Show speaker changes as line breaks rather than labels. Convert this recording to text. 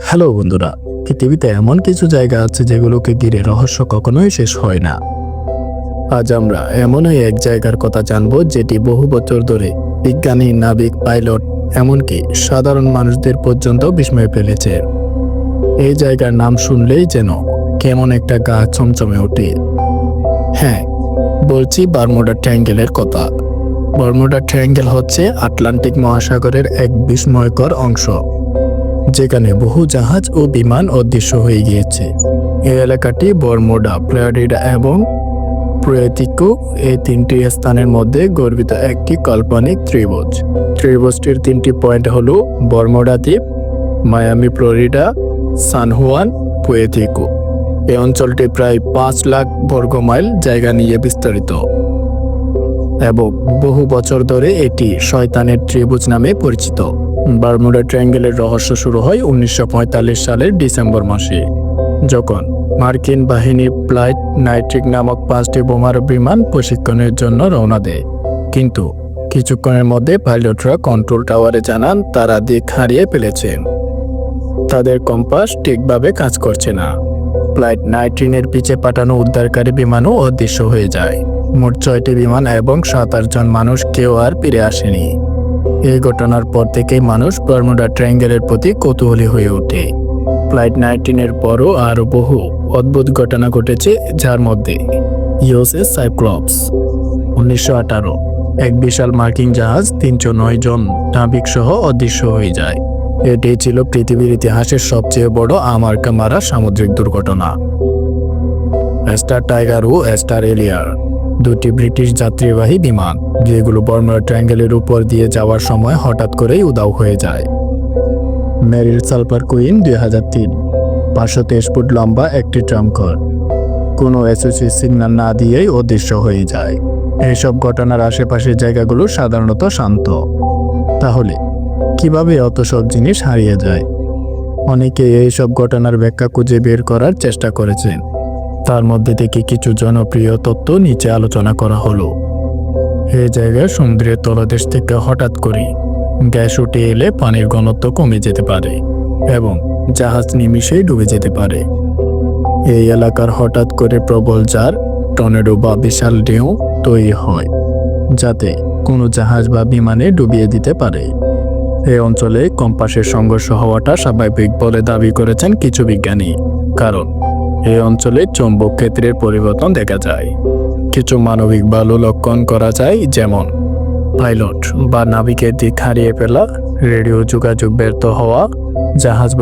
Hello বন্ধুরা, পৃথিবীতে এমন কিছু জায়গা আছে যেগুলোকে ঘিরে রহস্য কখনোই শেষ হয় না। আজ আমরা এমনই এক জায়গার কথা জানবো যেটি বহু বছর ধরে বিজ্ঞানী, নাবিক, পাইলট এমনকি সাধারণ মানুষদের পর্যন্ত বিস্ময়ে ফেলেছে। এই জায়গার নাম শুনলেই যেন কেমন একটা গা চমচমে ওঠে। হ্যাঁ, বলছি বারমুডা ট্রায়াঙ্গেলের কথা। বারমুডা ট্রায়াঙ্গেল হচ্ছে আটলান্টিক মহাসাগরের এক বিস্ময়কর অংশ, যেখানে বহু জাহাজ ও বিমান অদৃশ্য হয়ে গিয়েছে। এই এলাকাটি বারমুডা, ফ্লোরিডা এবং পুয়ের্তো এই তিনটি স্থানের মধ্যে গর্বিত একটি কাল্পনিক ত্রিভুজ। ত্রিভুজটির তিনটি পয়েন্ট হল বারমুডা দ্বীপ, মায়ামি ফ্লোরিডা, সান হুয়ান পুয়ের্তো। এই অঞ্চলটি প্রায় 5 লাখ বর্গ মাইল জায়গা নিয়ে বিস্তৃত এবং বহু বছর ধরে এটি শয়তানের ত্রিভুজ নামে পরিচিত। বারমুডা ট্রায়াঙ্গেলের রহস্য শুরু হয় 1945 সালের ডিসেম্বর মাসে, যখন মার্কিন বাহিনী ফ্লাইট নাইট্রিক নামক 5টি বোমার বিমান প্রশিক্ষণের জন্য রওনা দেয়। কিন্তু কিছুক্ষণের মধ্যে পাইলটরা কন্ট্রোল টাওয়ারে জানান তারা দিক হারিয়ে ফেলেছেন। তাদের কম্পাস ঠিকভাবে কাজ করছে না। ফ্লাইট 19-এর পিছে পাঠানো উদ্ধারকারী বিমানও অদৃশ্য হয়ে যায়। মোট 6টি বিমান এবং 27 জন মানুষ কেউ আর ফিরে আসেনি। এই ঘটনার পর থেকেই মানুষ বারমুডা ট্রায়াঙ্গেলের প্রতি কৌতূহলী হয়ে ওঠে। ফ্লাইট 19-এর পরও আরও বহু অদ্ভুত ঘটনা ঘটেছে, যার মধ্যে ইউএসএস সাইক্লপস 1918, এক বিশাল মার্কিন জাহাজ 309 জন নাবিক সহ অদৃশ্য হয়ে যায়। এটি ছিল পৃথিবীর ইতিহাসের সবচেয়ে বড় আমারকা মারা সামুদ্রিক দুর্ঘটনা। স্টার টাইগার ও স্টার এলিয়ার, দুটি ব্রিটিশ যাত্রীবাহী বিমান, যেগুলো বারমুডা ট্রায়াঙ্গেলের উপর দিয়ে যাওয়ার সময় হঠাৎ করেই উধাও হয়ে যায়। মেরিল সালফার কুইন 2003, 523 ফুট লম্বা একটি ট্রামকর, কোনো এসওসি সিগন্যাল না দিয়েই অদৃশ্য হয়ে যায়। এইসব ঘটনার আশেপাশের জায়গাগুলো সাধারণত শান্ত। তাহলে কিভাবে অত সব জিনিস হারিয়ে যায়? অনেকে এইসব ঘটনার ব্যাখ্যা খুঁজে বের করার চেষ্টা করেছেন। তার মধ্যে থেকে কিছু জনপ্রিয় তত্ত্ব নিচে আলোচনা করা হলো। এই জায়গায় সমুদ্রের তলদেশ থেকে হঠাৎ করে গ্যাস উঠে এলে পানির ঘনত্ব কমে যেতে পারে এবং জাহাজ নিমিষেই ডুবে যেতে পারে। এই এলাকার হঠাৎ করে প্রবল ঝড়, টর্নেডো বা বিশাল ঢেউ তৈরি হয়, যাতে কোনো জাহাজ বা বিমানে ডুবিয়ে দিতে পারে। এই অঞ্চলে কম্পাসের সংঘর্ষ হওয়াটা স্বাভাবিক বলে দাবি করেছেন কিছু বিজ্ঞানী, কারণ এই অঞ্চলে চৌম্বক ক্ষেত্রের পরিবর্তন দেখা যায়। কিছু মানবিক ভালো লক্ষণ করা যায়, যেমন পাইলট বা নাবিকের দিক হারিয়ে ফেলা, রেডিও যোগাযোগ ব্যর্থ হওয়া, জাহাজ বা